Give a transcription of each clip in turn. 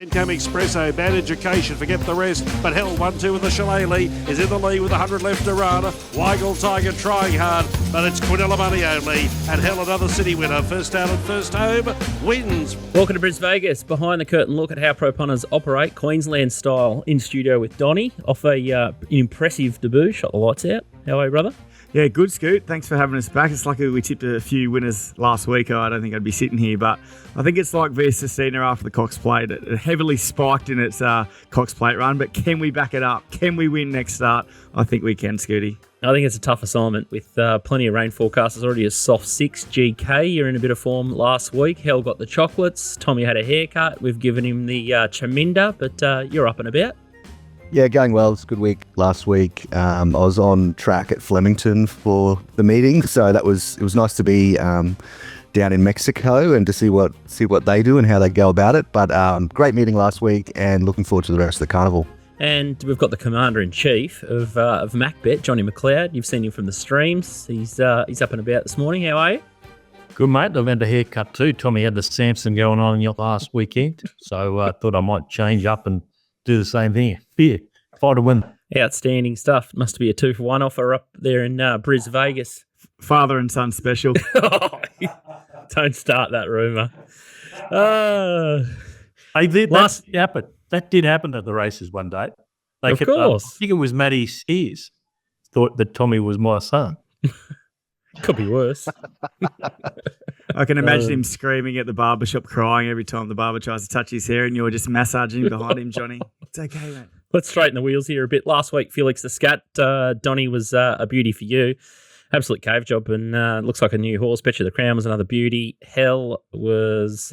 Income Espresso, Bad Education, forget the rest. But Hell 1-2 with the Shillelagh is in the lead with 100 left to run. Weigel Tiger trying hard, but it's Quinella Money only. And Hell, another city winner. First out and first home wins. Welcome to Brisvegas. Behind the curtain look at how pro punters operate, Queensland style, in studio with Donnie. Off an impressive debut, shot the lights out. How are you, brother? Yeah, good, Scoot. Thanks for having us back. It's lucky we tipped a few winners last week. I don't think I'd be sitting here, but I think it's like Via Cecina after the Cox Plate. It heavily spiked in its Cox Plate run, but can we back it up? Can we win next start? I think we can, Scooty. I think it's a tough assignment with plenty of rain forecasts. It's already a soft 6. GK, you're in a bit of form last week. Hell got the chocolates. Tommy had a haircut. We've given him the Chaminda, but you're up and about. Yeah, going well. It's a good week last week. I was on track at Flemington for the meeting, so it was nice to be down in Mexico and to see what they do and how they go about it. But great meeting last week, and looking forward to the rest of the carnival. And we've got the Commander-in-Chief of MacBet, Johnny McLeod. You've seen him from the streams. He's up and about this morning. How are you? Good, mate. I've had a haircut too. Tommy had the Samson going on last weekend, so I thought I might change up and do the same thing. Yeah, fight to win. Outstanding stuff. Must be a 2-for-1 offer up there in Brisvegas. Father and son special. Don't start that rumour. That did happen at the races one day. Of course. I think it was Matty Sears thought that Tommy was my son. Could be worse. I can imagine him screaming at the barbershop, crying every time the barber tries to touch his hair, and you're just massaging behind him, Johnny. It's okay, mate. Let's straighten the wheels here a bit. Last week, Felix the Scat, Donnie was a beauty for you. Absolute cave job, and looks like a new horse. Bet You the Crown was another beauty. Hell was,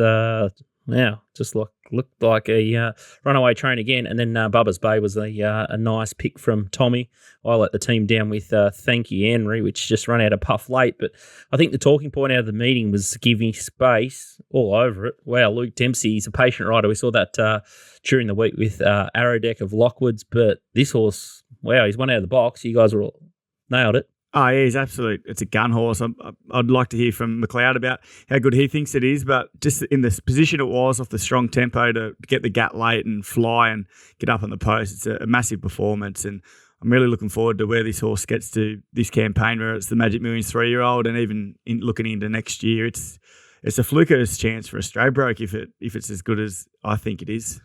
looked like a runaway train again. And then Bubba's Bay was a nice pick from Tommy. I let the team down with Thank You Henry, which just ran out of puff late. But I think the talking point out of the meeting was giving space all over it. Wow, Luke Dempsey, he's a patient rider. We saw that during the week with Arrow Deck of Lockwood's. But this horse, wow, he's one out of the box. You guys all nailed it. Oh, yeah, he's absolute. It's a gun horse. I'd like to hear from McLeod about how good he thinks it is, but just in the position it was off the strong tempo to get the gap late and fly and get up on the post, it's a massive performance. And I'm really looking forward to where this horse gets to this campaign, where it's the Magic Millions 3-year-old, and even looking into next year, it's a fluker's chance for a Stradbroke if it's as good as I think it is.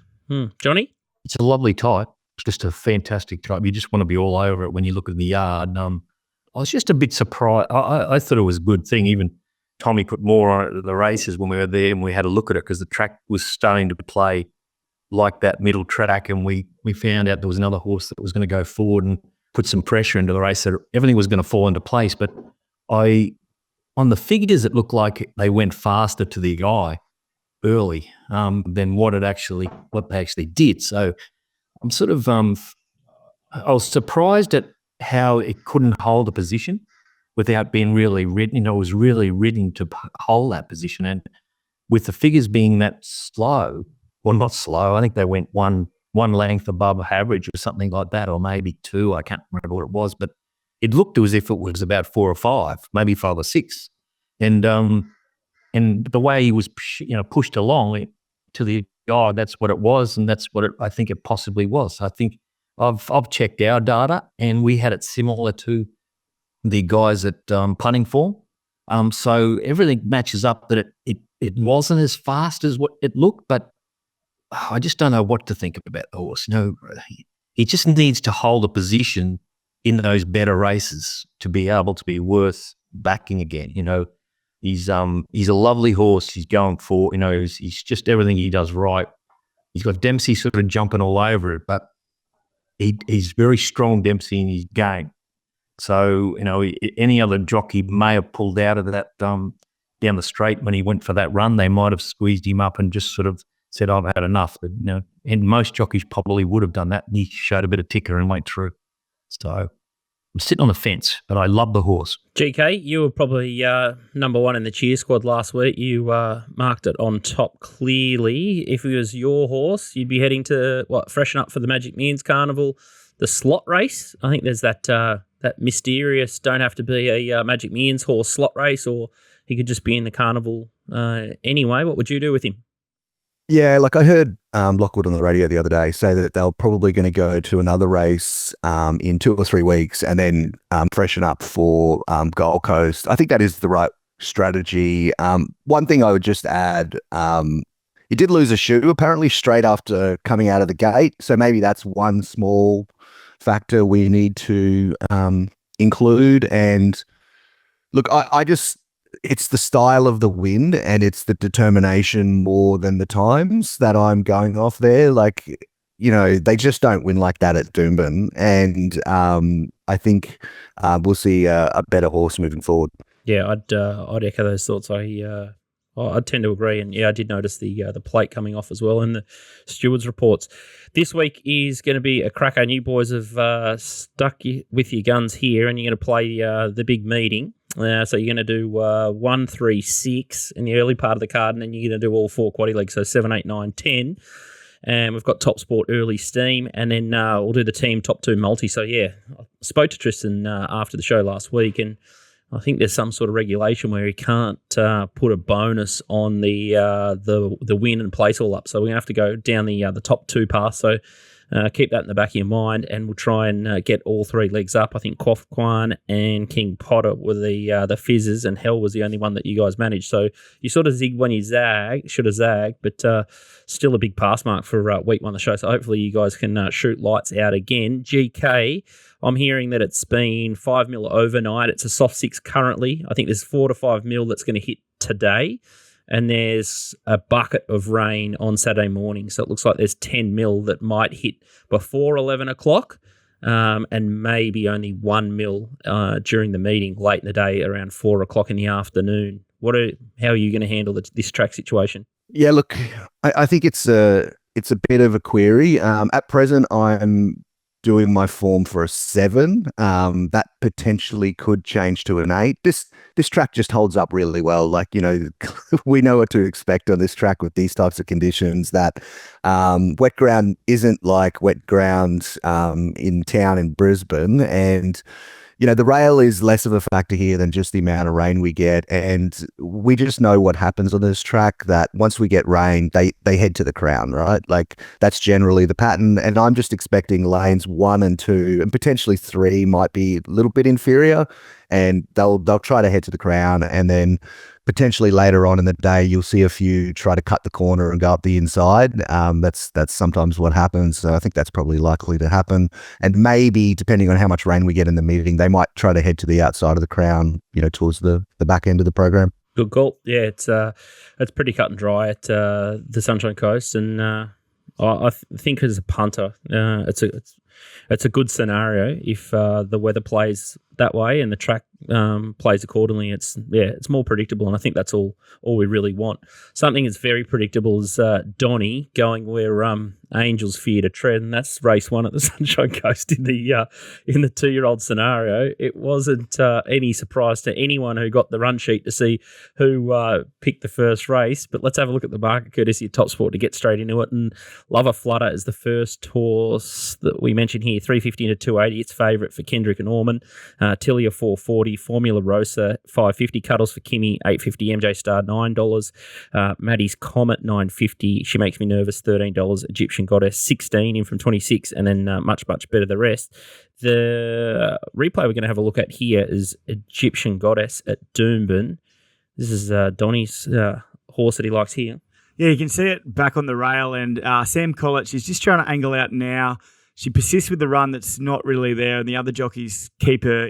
Johnny? It's a lovely type. It's just a fantastic type. You just want to be all over it when you look at the yard. I was just a bit surprised. I thought it was a good thing. Even Tommy put more on it at the races when we were there and we had a look at it, because the track was starting to play like that middle track, and we found out there was another horse that was going to go forward and put some pressure into the race, that everything was going to fall into place. But on the figures, it looked like they went faster to the eye early than what they actually did. So I'm sort of I was surprised at how it couldn't hold a position without being really ridden. It was really ridden to hold that position. And with the figures being that slow, well, not slow, I think they went one length above average or something like that, or maybe 2. I can't remember what it was, but it looked as if it was about 4 or 5, maybe 5 or 6. And the way he was, pushed along to the eye, that's what it was, and that's what I think it possibly was. I think I've checked our data, and we had it similar to the guys at Punting Form. So everything matches up that it wasn't as fast as what it looked, but I just don't know what to think about the horse. He just needs to hold a position in those better races to be able to be worth backing again. He's a lovely horse. He's going for, he's just everything he does right. He's got Dempsey sort of jumping all over it, but he's very strong, Dempsey, in his game. So, any other jockey may have pulled out of that down the straight when he went for that run. They might have squeezed him up and just sort of said, I've had enough. But, and most jockeys probably would have done that. And he showed a bit of ticker and went through. So I'm sitting on the fence, but I love the horse. GK, you were probably number 1 in the cheer squad last week. You marked it on top clearly. If it was your horse, you'd be heading to, freshen up for the Magic Millions Carnival, the slot race. I think there's that mysterious, don't have to be a Magic Millions horse slot race, or he could just be in the carnival anyway. What would you do with him? Yeah, like I heard Lockwood on the radio the other day say that they're probably going to go to another race in 2 or 3 weeks and then freshen up for Gold Coast. I think that is the right strategy. One thing I would just add, he did lose a shoe apparently straight after coming out of the gate. So maybe that's one small factor we need to include. And look, I just, it's the style of the win and it's the determination more than the times that I'm going off there. Like, they just don't win like that at Doomben. And I think we'll see a better horse moving forward. Yeah, I'd echo those thoughts. I tend to agree, and I did notice the plate coming off as well in the stewards' reports. This week is going to be a cracker. You boys have stuck with your guns here, and you're going to play the big meeting. So you're going to do 1, 3, 6 in the early part of the card, and then you're going to do all 4 quaddy legs, so 7, 8, 9, 10. And we've got TopSport early steam, and then we'll do the team top 2 multi. So I spoke to Tristan after the show last week, and I think there's some sort of regulation where he can't put a bonus on the win and place all up. So we're going to have to go down the top 2 path. So keep that in the back of your mind, and we'll try and get all 3 legs up. I think Quoth Kwan and King Potter were the fizzes, and Hell was the only one that you guys managed. So you sort of zig when you should have zagged, but still a big pass mark for week 1 of the show. So hopefully you guys can shoot lights out again. GK, I'm hearing that it's been 5 mil overnight. It's a soft 6 currently. I think there's 4 to 5 mil that's going to hit today. And there's a bucket of rain on Saturday morning. So it looks like there's 10 mil that might hit before 11 o'clock and maybe only 1 mil during the meeting late in the day around 4 o'clock in the afternoon. How are you going to handle this track situation? Yeah, look, I think it's a bit of a query. At present, I'm doing my form for a 7. That potentially could change to an 8. This track just holds up really well. Like, we know what to expect on this track with these types of conditions. That wet ground isn't like wet ground in town in Brisbane. And the rail is less of a factor here than just the amount of rain we get. And we just know what happens on this track, that once we get rain, they head to the crown, right? Like, that's generally the pattern. And I'm just expecting lanes 1 and 2 and potentially 3 might be a little bit inferior, and they'll try to head to the crown. And then potentially later on in the day, you'll see a few try to cut the corner and go up the inside. That's sometimes what happens. So I think that's probably likely to happen. And maybe, depending on how much rain we get in the meeting, they might try to head to the outside of the crown, towards the back end of the program. Good call. Yeah, it's pretty cut and dry at the Sunshine Coast, and I think as a punter, it's a good scenario if the weather plays that way and the track plays accordingly. It's more predictable, and I think that's all we really want. Something that's very predictable is Donny going where Angels fear to tread, and that's race 1 at the Sunshine Coast in the 2-year-old scenario. It wasn't any surprise to anyone who got the run sheet to see who picked the first race. But let's have a look at the market courtesy of TopSport to get straight into it. And Lover Flutter is the first horse that we mentioned here, 350 to 280. It's favourite for Kendrick and Orman. Tilia 440, Formula Rosa 550, Cuddles for Kimmy 850, MJ Star $9, Maddie's Comet $950, She Makes Me Nervous $13, Egyptian Goddess 16 in from 26, and then much better the rest. The replay we're going to have a look at here is Egyptian Goddess at Doomben. This is Donny's horse that he likes here. Yeah, you can see it back on the rail, and Sam Collett, she's just trying to angle out now. She persists with the run that's not really there, and the other jockeys keep her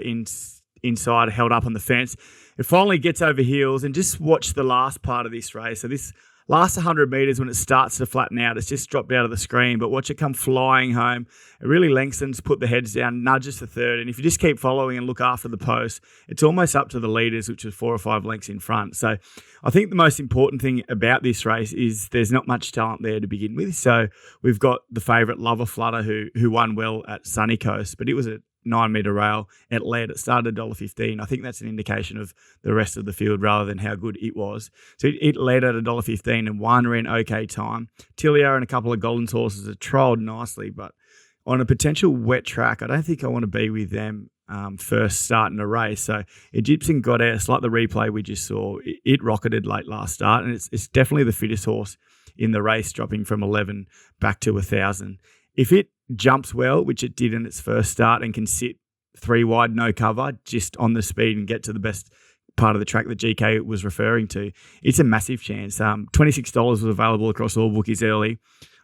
inside, held up on the fence. It finally gets over heels, and just watch the last part of this race. So this last 100 metres, when it starts to flatten out, it's just dropped out of the screen, but watch it come flying home. It really lengthens, put the heads down, nudges the third, and if you just keep following and look after the post, it's almost up to the leaders, which is 4 or 5 lengths in front. So I think the most important thing about this race is there's not much talent there to begin with. So we've got the favourite Lover Flutter who won well at Sunny Coast, but it was a 9-metre rail. It led. It started at $1.15. I think that's an indication of the rest of the field rather than how good it was. So it led at $1.15 and won, ran okay time. Tilia and a couple of Golden horses have trialled nicely, but on a potential wet track, I don't think I want to be with them first starting a race. So Egyptian Goddess, like the replay we just saw, it rocketed late last start, and it's definitely the fittest horse in the race, dropping from 11 back to 1,000. If it jumps well, which it did in its first start, and can sit 3 wide, no cover, just on the speed and get to the best part of the track that GK was referring to, it's a massive chance. $26 was available across all bookies early.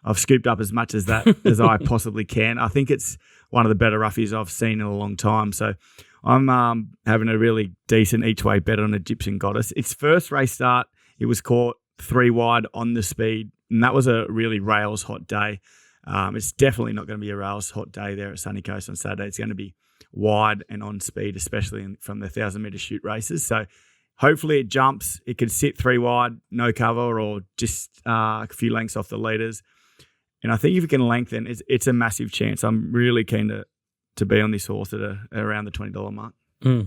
I've scooped up as much as that as I possibly can. I think it's one of the better roughies I've seen in a long time. So I'm having a really decent each way bet on Egyptian Goddess. Its first race start, it was caught 3 wide on the speed, and that was a really rails hot day. It's definitely not going to be a rails hot day there at Sunny Coast on Saturday. It's going to be wide and on speed, especially from the 1,000-metre shoot races. So hopefully it jumps. It could sit 3 wide, no cover, or just a few lengths off the leaders. And I think if it can lengthen, it's a massive chance. I'm really keen to be on this horse at around the $20 mark.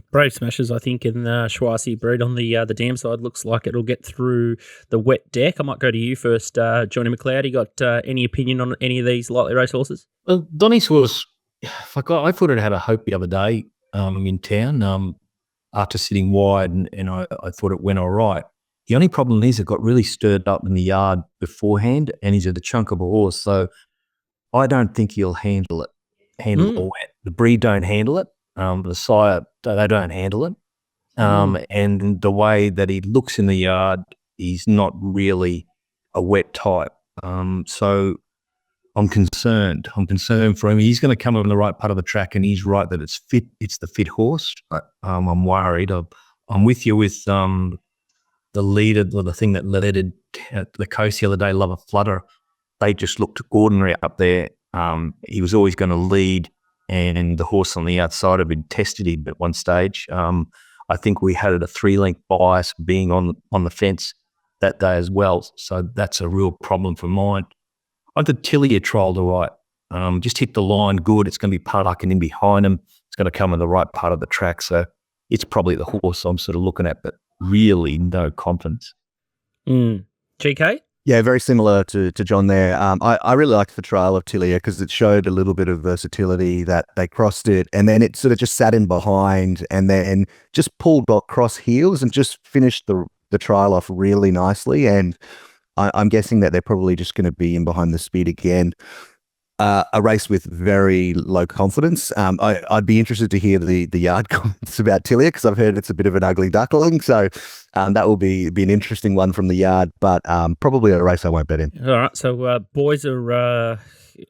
Brave Smashers, I think, in the Schwarze breed on the dam side looks like it'll get through the wet deck. I might go to you first, Johnny McLeod. You got any opinion on any of these lightly race horses? Well, Donny's horse, I thought it had a hope the other day in town after sitting wide, and I thought it went all right. The only problem is it got really stirred up in the yard beforehand, and he's a chunk of a horse, so I don't think he'll handle it all wet. The breed don't handle it. The sire, they don't handle it. And the way that he looks in the yard, he's not really a wet type. So I'm concerned. I'm concerned for him. He's going to come on the right part of the track, and he's right that it's fit. It's the fit horse. I'm worried. I'm with you with the leader, the thing that led the coast the other day, Love a Flutter. They just looked ordinary up there. He was always going to lead, and the horse on the outside had been tested him at one stage. I think we had a 3-length bias being on the fence that day as well. So that's a real problem for mine. I did Tillier trialled all right. Just hit the line good. It's going to be partucking in behind him. It's going to come in the right part of the track. So it's probably the horse I'm sort of looking at, but really no confidence. GK? Yeah, very similar to John there. I really liked the trial of Tillier because it showed a little bit of versatility, that they crossed it and then it sort of just sat in behind and then just pulled back cross heels and just finished the trial off really nicely. And I'm guessing that they're probably just going to be in behind the speed again. A race with very low confidence. I'd be interested to hear the yard comments about Tillier because I've heard it's a bit of an ugly duckling. So that will be an interesting one from the yard, but probably a race I won't bet in. All right. So boys are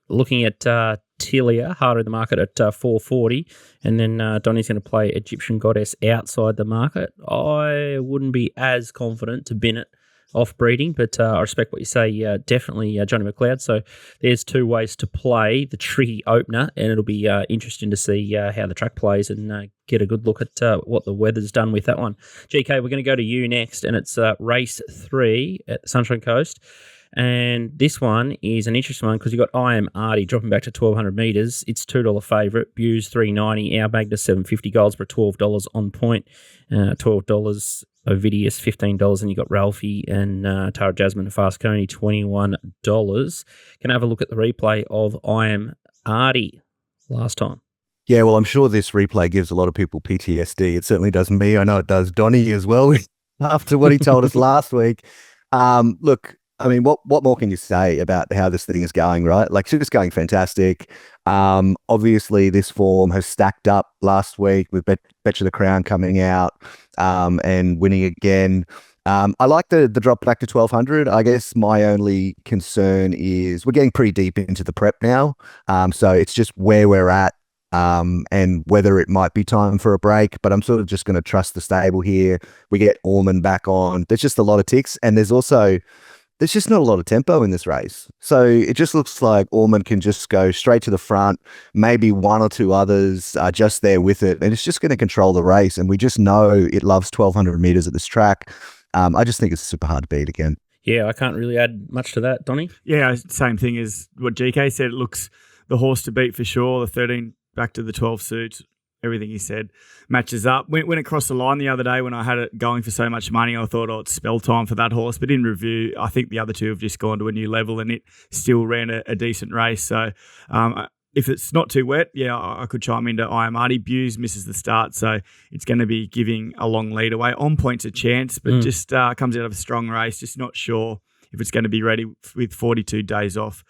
looking at Tillier, harder in the market at 440, and then Donny's going to play Egyptian Goddess outside the market. I wouldn't be as confident to bin it off breeding, but I respect what you say, definitely Johnny McLeod. So there's 2 ways to play the tricky opener, and it'll be interesting to see how the track plays and get a good look at what the weather's done with that one. GK, we're going to go to you next, and it's race 3 at the Sunshine Coast. And this one is an interesting one because you've got I Am Artie dropping back to 1,200 metres. It's $2 favourite. Buse $3.90. Our Magnus $7.50. Golds for $12 on point. $12. Ovidius $15, and you got Ralphie and Tara Jasmine and Fast Coney $21. Can I have a look at the replay of I Am Artie last time? Yeah, well, I'm sure this replay gives a lot of people PTSD. It certainly does me. I know it does Donny as well after what he told us last week. Look, I mean, what more can you say about how this thing is going, right? Like, she's just going fantastic. Obviously, this form has stacked up last week with Betcha the Crown coming out and winning again. I like the drop back to 1,200. I guess my only concern is we're getting pretty deep into the prep now. So it's just where we're at and whether it might be time for a break. But I'm sort of just going to trust the stable here. We get Orman back on. There's just a lot of ticks. And there's just not a lot of tempo in this race. So it just looks like Orman can just go straight to the front. Maybe 1 or 2 others are just there with it. And it's just going to control the race. And we just know it loves 1,200 metres at this track. I just think it's super hard to beat again. Yeah, I can't really add much to that, Donny. Yeah, same thing as what GK said. It looks the horse to beat for sure. The 13 back to the 12 suits. Everything he said matches up. When it crossed the line the other day when I had it going for so much money, I thought, it's spell time for that horse. But in review, I think the other 2 have just gone to a new level and it still ran a decent race. So if it's not too wet, yeah, I could chime into I Am Artie. Buse misses the start, so it's going to be giving a long lead away. On point's a chance, but just comes out of a strong race. Just not sure if it's going to be ready with 42 days off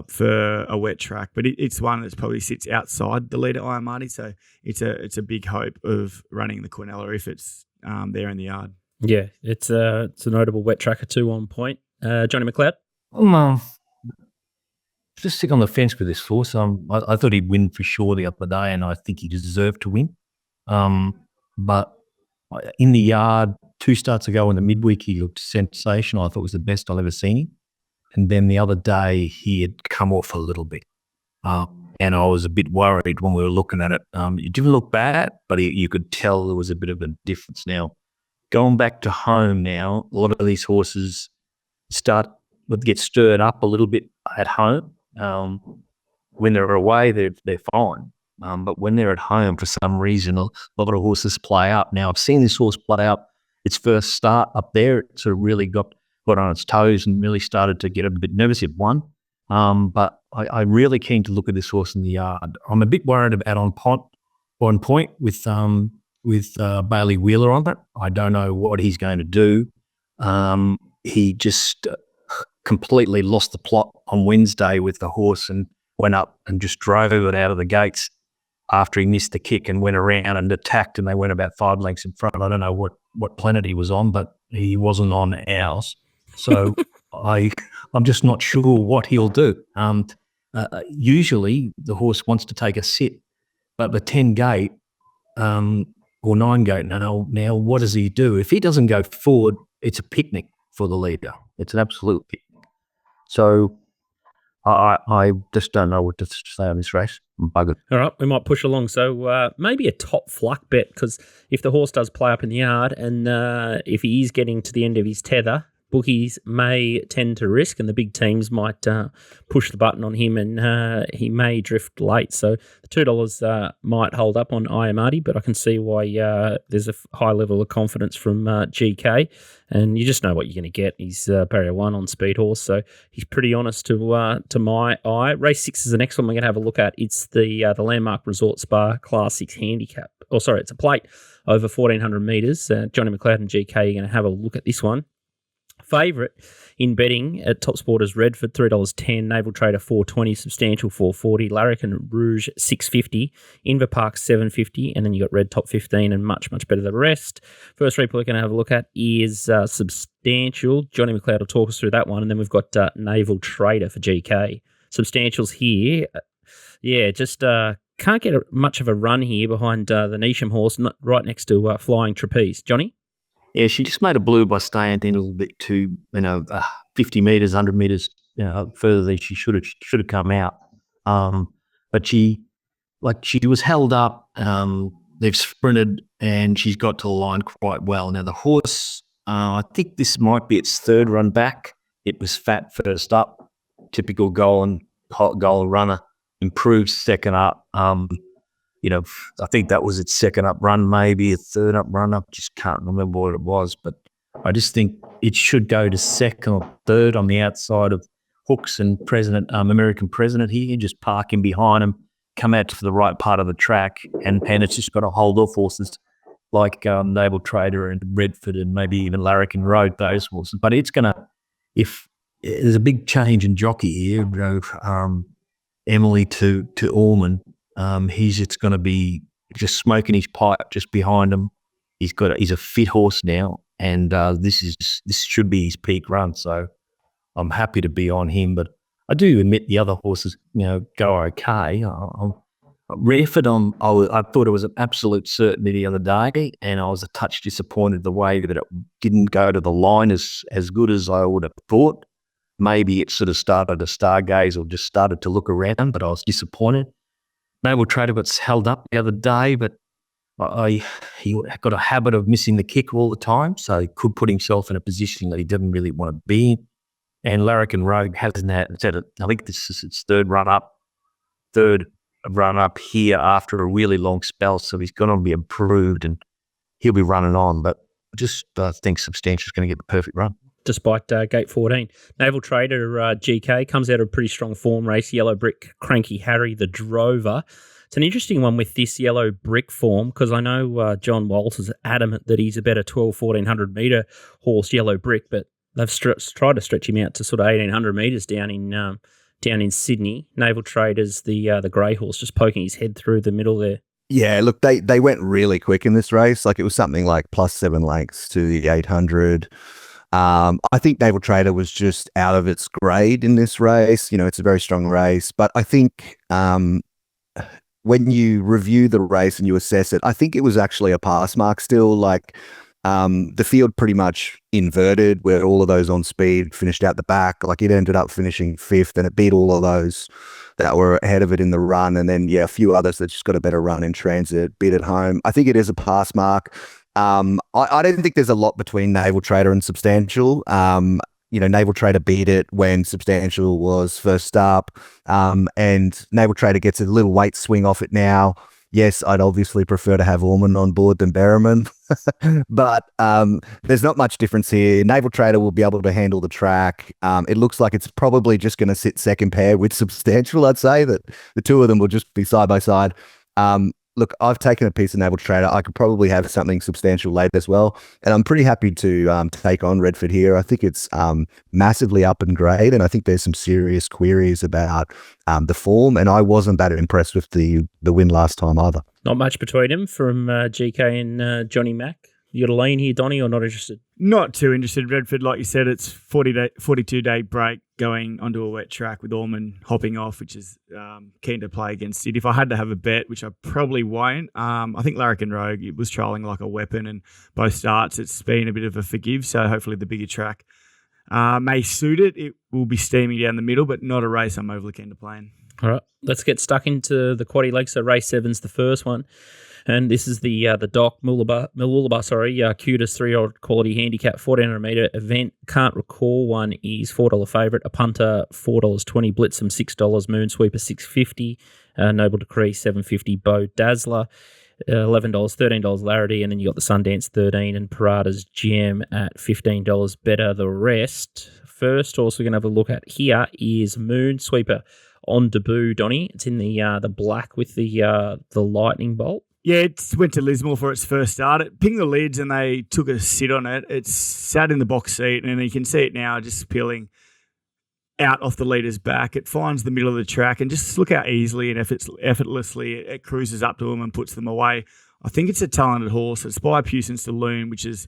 for a wet track. But it's one that probably sits outside the lead at Iamati, so it's a big hope of running the Quinella if it's there in the yard. Yeah, it's a notable wet track or two on point. Johnny McLeod? Just stick on the fence with this horse. I thought he'd win for sure the other day, and I think he deserved to win. But in the yard, 2 starts ago in the midweek, he looked sensational. I thought it was the best I've ever seen him. And then the other day, he had come off a little bit. And I was a bit worried when we were looking at it. It didn't look bad, but you could tell there was a bit of a difference. Now, going back to home now, a lot of these horses get stirred up a little bit at home. When they're away, they're fine. But when they're at home, for some reason, a lot of horses play up. Now, I've seen this horse play up its first start up there. It sort of really got on its toes and really started to get a bit nervous. It won. But I'm really keen to look at this horse in the yard. I'm a bit worried about on point with Bailey Wheeler on it. I don't know what he's going to do. He just completely lost the plot on Wednesday with the horse and went up and just drove it out of the gates after he missed the kick and went around and attacked, and they went about 5 lengths in front. I don't know what planet he was on, but he wasn't on ours. So I'm just not sure what he'll do. Usually the horse wants to take a sit, but the 10 gate or 9 gate, now what does he do? If he doesn't go forward, it's a picnic for the leader. It's an absolute picnic. So I just don't know what to say on this race. I'm buggered. All right, we might push along. So maybe a top fluck bet, because if the horse does play up in the yard and if he is getting to the end of his tether, bookies may tend to risk, and the big teams might push the button on him, and he may drift late. So the $2 might hold up on Iamati, but I can see why there's a high level of confidence from GK, and you just know what you're going to get. He's barrier 1 on Speed Horse, so he's pretty honest to my eye. Race 6 is the next one we're going to have a look at. It's the Landmark Resort Spa Class 6 handicap. It's a plate over 1,400 metres. Johnny McLeod and GK are going to have a look at this one. Favourite in betting at TopSport is Redford, $3.10, Naval Trader $4.20, Substantial $4.40, Larrikin Rouge $6.50, Inver Park $7.50, and then you got Red Top 15 and much better than the rest. First replay we're going to have a look at is Substantial. Johnny McLeod will talk us through that one, and then we've got Naval Trader for GK. Substantial's here. Just can't get much of a run here behind the Neesham horse, right next to Flying Trapeze. Johnny? Yeah, she just made a blue by staying in a little bit too, 50 metres, 100 metres, further than she should have come out. But she was held up. They've sprinted and she's got to the line quite well. Now the horse, I think this might be its 3rd run back. It was fat first up, typical goal runner. Improved second up. I think that was its 2nd up run, maybe a 3rd up run. I just can't remember what it was, but I just think it should go to 2nd or 3rd on the outside of Hooks and American President here, just park him behind him, come out to the right part of the track, and it's just got to hold off horses like Naval Trader and Redford and maybe even Larrikin Road, those horses. But it's going to, if there's a big change in jockey here, Emily to Allman. He's just going to be just smoking his pipe just behind him. He's a fit horse now, and this should be his peak run. So I'm happy to be on him, but I do admit the other horses, go okay. Redford, I thought it was an absolute certainty the other day, and I was a touch disappointed the way that it didn't go to the line as good as I would have thought. Maybe it sort of started to stargaze or just started to look around, but I was disappointed. Naval Trader got held up the other day, but he got a habit of missing the kick all the time, so he could put himself in a position that he didn't really want to be in. And Larrikin Rogue hasn't had it. I think this is its 3rd run up here after a really long spell, so he's going to be improved and he'll be running on. But I just think Substantial is going to get the perfect run. Despite gate 14. Naval Trader GK comes out of a pretty strong form race. Yellow Brick, Cranky Harry, the Drover. It's an interesting one with this Yellow Brick form, because I know John Walters is adamant that he's a better 1,200, 1,400 metre horse, Yellow Brick, but They've tried to stretch him out to sort of 1,800 metres down in Sydney. Naval Traders, the grey horse, just poking his head through the middle there. Yeah, look, they went really quick in this race. Like, it was something like +7 lengths to the 800. I think Naval Trader was just out of its grade in this race. You know, it's a very strong race, but I think when you review the race and you assess it, I think it was actually a pass mark still. Like, the field pretty much inverted where all of those on speed finished out the back. Like, it ended up finishing 5th and it beat all of those that were ahead of it in the run. And then, a few others that just got a better run in transit, beat it home. I think it is a pass mark. I don't think there's a lot between Naval Trader and Substantial. Naval Trader beat it when Substantial was first up. And Naval Trader gets a little weight swing off it now. Yes, I'd obviously prefer to have Ormond on board than Berriman, but there's not much difference here. Naval Trader will be able to handle the track. It looks like it's probably just going to sit second pair with Substantial. I'd say that the two of them will just be side by side. Look, I've taken a piece of Naval Trader. I could probably have something Substantial late as well. And I'm pretty happy to take on Redford here. I think it's massively up in grade, and I think there's some serious queries about the form. And I wasn't that impressed with the win last time either. Not much between them from GK and Johnny Mack. You got a lean here, Donnie, or not interested? Not too interested. Redford, like you said, it's 42-day break going onto a wet track with Ormond hopping off, which is keen to play against it. If I had to have a bet, which I probably won't, I think Larrikin Rogue, it was trialling like a weapon, and both starts it's been a bit of a forgive, so hopefully the bigger track may suit it. It will be steamy down the middle, but not a race I'm overly keen to play in. All right, let's get stuck into the quaddie legs. So race 7's the first one. And this is the Doc Mooloolaba, cutest 3-year-old quality handicap 1,400 metre event. Can't recall one is $4 favourite. A punter $4.20. Blitzum $6. Moonsweeper $6.50. Noble Decree $7.50. Bo Dazzler $11. $13 Larity, and then you got the Sundance $13 and Parada's Gem at $15. Better the rest. First horse we're going to have a look at here is Moonsweeper on debut. Donnie, it's in the black with the lightning bolt. Yeah, it went to Lismore for its first start. It pinged the lids and they took a sit on it. It sat in the box seat, and you can see it now just peeling out off the leader's back. It finds the middle of the track, and just look how easily and effortlessly it cruises up to them and puts them away. I think it's a talented horse. It's by Pewson Saloon, which is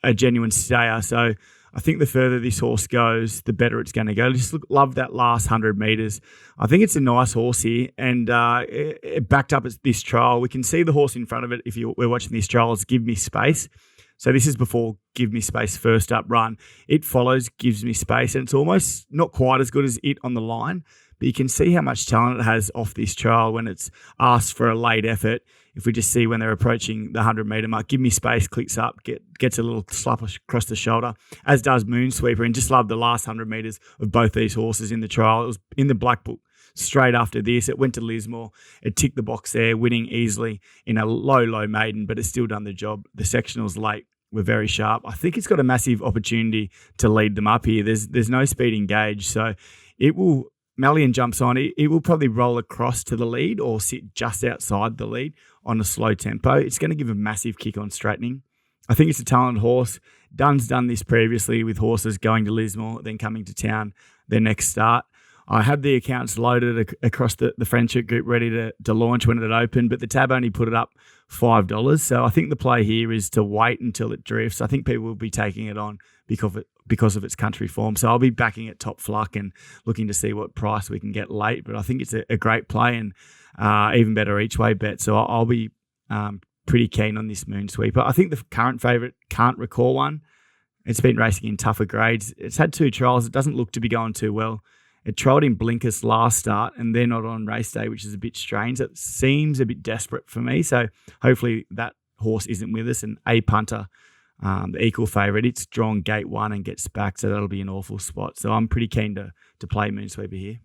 a genuine stayer. So I think the further this horse goes, the better it's going to go. Just love that last 100 metres. I think it's a nice horse here, and it backed up this trial. We can see the horse in front of it if we're watching these trials, Give Me Space. So this is before Give Me Space first up run. It follows Gives Me Space, and it's almost not quite as good as it on the line, but you can see how much talent it has off this trial when it's asked for a late effort. If we just see when they're approaching the 100-metre mark, Give Me Space clicks up, gets a little slap across the shoulder, as does Moonsweeper, and just love the last 100 metres of both these horses in the trial. It was in the Black Book straight after this. It went to Lismore. It ticked the box there, winning easily in a low maiden, but it's still done the job. The sectionals late were very sharp. I think it's got a massive opportunity to lead them up here. There's no speed engaged, so it will... Malian jumps on it. It will probably roll across to the lead or sit just outside the lead on a slow tempo. It's going to give a massive kick on straightening. I think it's a talented horse. Dunn's done this previously with horses going to Lismore, then coming to town their next start. I had the accounts loaded across the friendship group ready to launch when it opened, but the tab only put it up $5. So I think the play here is to wait until it drifts. I think people will be taking it on because of its country form. So I'll be backing it top fluck and looking to see what price we can get late. But I think it's a great play and even better each way bet. So I'll be pretty keen on this Moonsweeper. I think the current favourite, Can't Recall one. It's been racing in tougher grades. It's had 2 trials. It doesn't look to be going too well. It trialled in Blinkers last start, and they're not on race day, which is a bit strange. It seems a bit desperate for me. So hopefully that horse isn't with us. And A Punter, the equal favourite, it's drawn gate 1 and gets back, so that'll be an awful spot. So I'm pretty keen to play Moonsweeper here.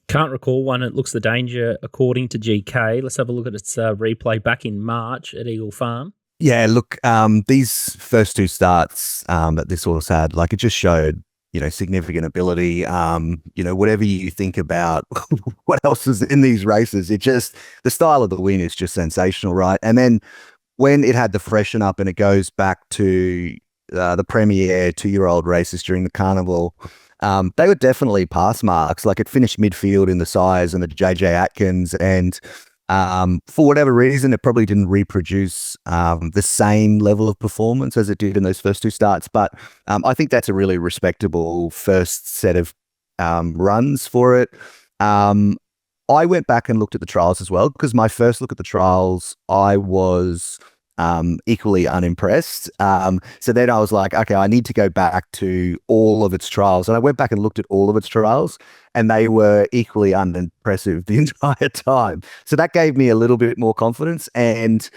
Can't recall one. It looks the danger according to GK. Let's have a look at its replay back in March at Eagle Farm. Yeah, look, these first 2 starts that this horse had, like, it just showed, significant ability. Whatever you think about what else is in these races, the style of the win is just sensational, right? And then when it had the freshen up and it goes back to, the Premier 2-year-old races during the Carnival, they were definitely pass marks. Like it finished midfield in the size and the JJ Atkins, and for whatever reason, it probably didn't reproduce the same level of performance as it did in those first two starts. But I think that's a really respectable first set of runs for it. I went back and looked at the trials as well, because my first look at the trials, I was equally unimpressed. So then I was like, okay, I need to go back to all of its trials. And I went back and looked at all of its trials, and they were equally unimpressive the entire time. So that gave me a little bit more confidence. And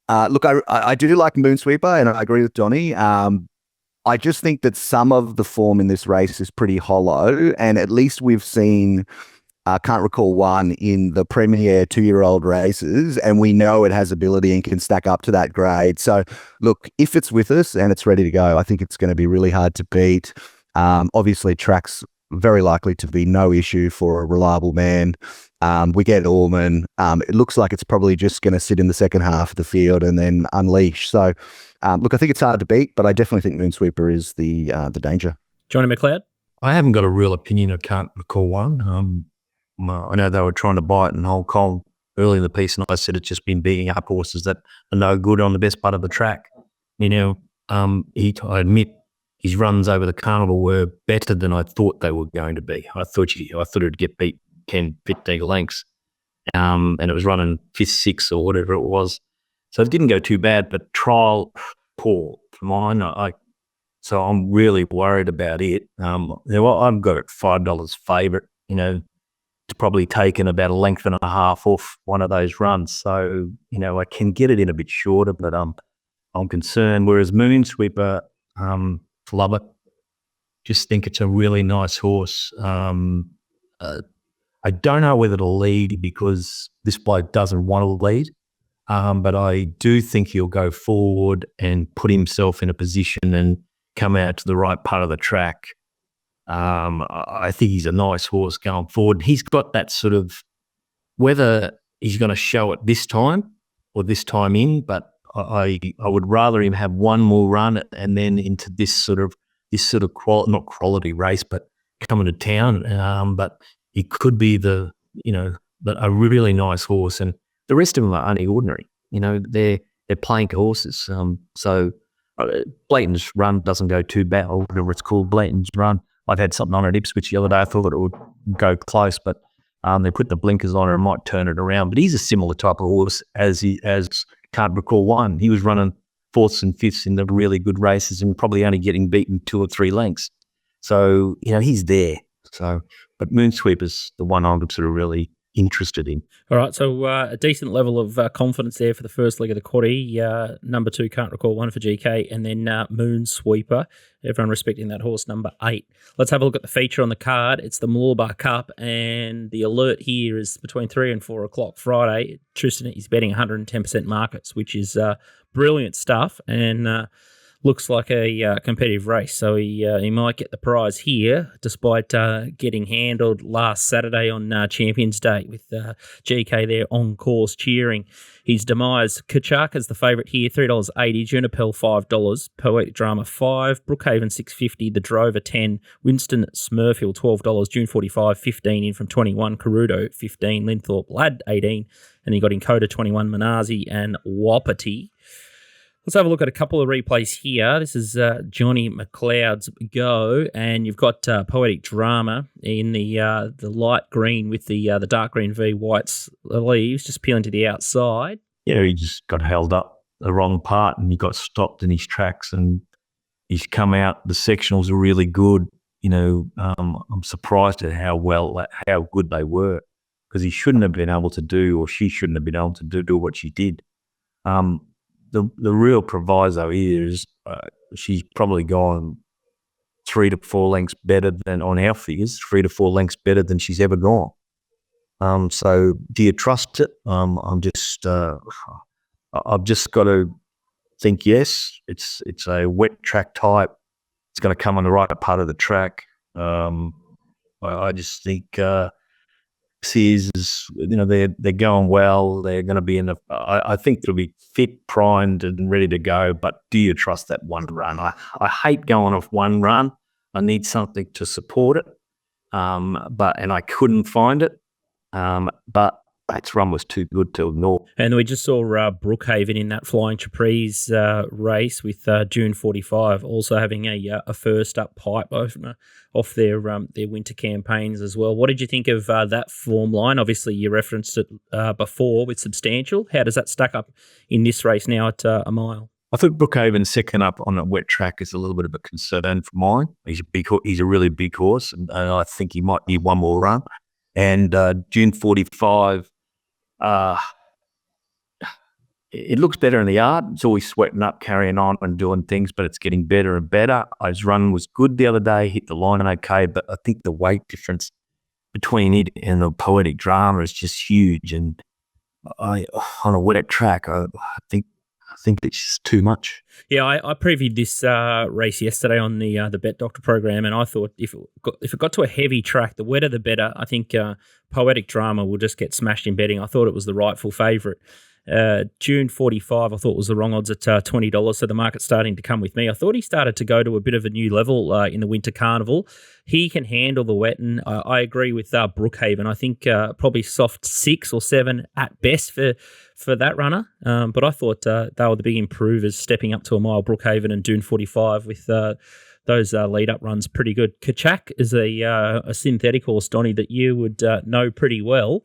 look, I do like Moonsweeper, and I agree with Donnie. I just think that some of the form in this race is pretty hollow, and at least we've seen can't recall one in the Premier 2-year-old races, and we know it has ability and can stack up to that grade. So, look, if it's with us and it's ready to go, I think it's going to be really hard to beat. Obviously, track's very likely to be no issue for a reliable man. We get Orman. It looks like it's probably just going to sit in the second half of the field and then unleash. So, look, I think it's hard to beat, but I definitely think Moonsweeper is the danger. Johnny McLeod? I haven't got a real opinion. I can't recall one. I know they were trying to buy it in Hong Kong early in the piece, and I said it's just been beating up horses that are no good on the best part of the track. I admit his runs over the Carnival were better than I thought they were going to be. I thought it'd get beat 10, 15 lengths, and it was running 5th, 6th or whatever it was. So it didn't go too bad, but trial, poor for mine. So I'm really worried about it. I've got it $5 favourite, it's probably taken about a length and a half off one of those runs. So, I can get it in a bit shorter, but I'm concerned. Whereas Moonsweeper, love it. Just think it's a really nice horse. I don't know whether to lead because this bloke doesn't want to lead, but I do think he'll go forward and put himself in a position and come out to the right part of the track. I think he's a nice horse going forward. He's got that sort of, whether he's going to show it this time or this time in, but I would rather him have one more run and then into this sort of not quality race, but coming to town. But he could be a really nice horse, and the rest of them are only ordinary. They're plank horses. So Blayton's Run doesn't go too bad, or whatever it's called, Blayton's Run. I've had something on at Ipswich the other day. I thought it would go close, but they put the blinkers on and might turn it around. But he's a similar type of horse as Can't Recall One. He was running 4th and 5th in the really good races and probably only getting beaten 2 or 3 lengths. So, he's there. So, but Moonsweeper's the one I'm sort of really interested in. All right, so a decent level of confidence there for the first leg of the quaddie. Number 2, Can't Recall One for GK, and then Moonsweeper. Everyone respecting that horse, number 8. Let's have a look at the feature on the card. It's the Mooloolaba Cup, and the alert here is between 3 and 4 o'clock Friday. Tristan is betting 110% markets, which is brilliant stuff, and looks like a competitive race. So he might get the prize here, despite getting handled last Saturday on Champions Day with GK there on course cheering. His demise, Kachak is the favourite here, $3.80, Junipel $5, Poetic Drama $5, Brookhaven $6.50, The Drover $10, Winston Smurfield $12, June 45 $15 in from 21, Carudo $15, Linthorpe Lad $18, and you got Encoder $21, Manazi and Wapiti. Let's have a look at a couple of replays here. This is Johnny McLeod's go, and you've got Poetic Drama in the light green with the dark green V white leaves, just peeling to the outside. Yeah, he just got held up the wrong part, and he got stopped in his tracks, and he's come out. The sectionals are really good. I'm surprised at how good they were, because he shouldn't have been able to do, or she shouldn't have been able to do what she did. The real proviso here is she's probably gone 3 to 4 lengths better than, on our figures, 3 to 4 lengths better than she's ever gone. So do you trust it? I've just got to think, yes, it's a wet track type. It's going to come on the right part of the track. I just think is, they're going well. They're going to be in I think they'll be fit, primed, and ready to go. But do you trust that one run? I hate going off one run. I need something to support it. And I couldn't find it. But Bates' run was too good to ignore. And we just saw Brookhaven in that Flying Trapeze race with June 45 also having a first up pipe off their winter campaigns as well. What did you think of that form line? Obviously, you referenced it before with Substantial. How does that stack up in this race now at a mile? I think Brookhaven second up on a wet track is a little bit of a concern for mine. He's a really big horse, and I think he might need one more run. And June 45, it looks better in the yard. It's always sweating up, carrying on and doing things, but it's getting better and better. His run was good the other day, hit the line okay, but I think the weight difference between it and the Poetic Drama is just huge. And on a wet track, I think it's just too much. Yeah, I previewed this race yesterday on the Bet Doctor program, and I thought if it got to a heavy track, the wetter the better. I think Poetic Drama will just get smashed in betting. I thought it was the rightful favourite. June 45, I thought was the wrong odds at $20, so the market's starting to come with me. I thought he started to go to a bit of a new level in the Winter Carnival. He can handle the wet, and I agree with Brookhaven. I think probably soft 6 or 7 at best for that runner. But I thought they were the big improvers stepping up to a mile, Brookhaven and June 45 with those lead-up runs pretty good. Kachak is a synthetic horse, Donnie, that you would know pretty well.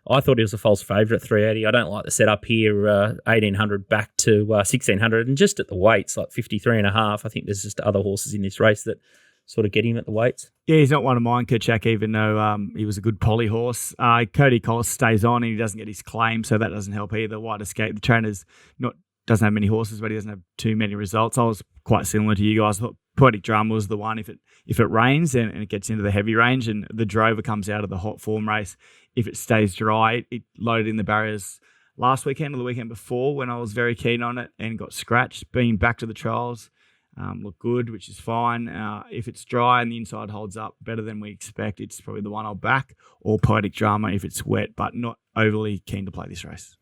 I thought he was a false favourite at 380. I don't like the setup here, 1,800 back to 1,600, and just at the weights, like 53.5. I think there's just other horses in this race that sort of get him at the weights. Yeah, he's not one of mine, Kerchak, even though he was a good poly horse. Cody Collis stays on and he doesn't get his claim, so that doesn't help either. White Escape, the trainer's doesn't have many horses, but he doesn't have too many results. I was quite similar to you guys. I thought Poetic Drama was the one if it rains and it gets into the heavy range and the drover comes out of the hot form race. If it stays dry, it loaded in the barriers last weekend or the weekend before when I was very keen on it and got scratched. Being back to the trials, look good, which is fine. If it's dry and the inside holds up better than we expect, it's probably the one I'll back, or Poetic Drama if it's wet, but not overly keen to play this race.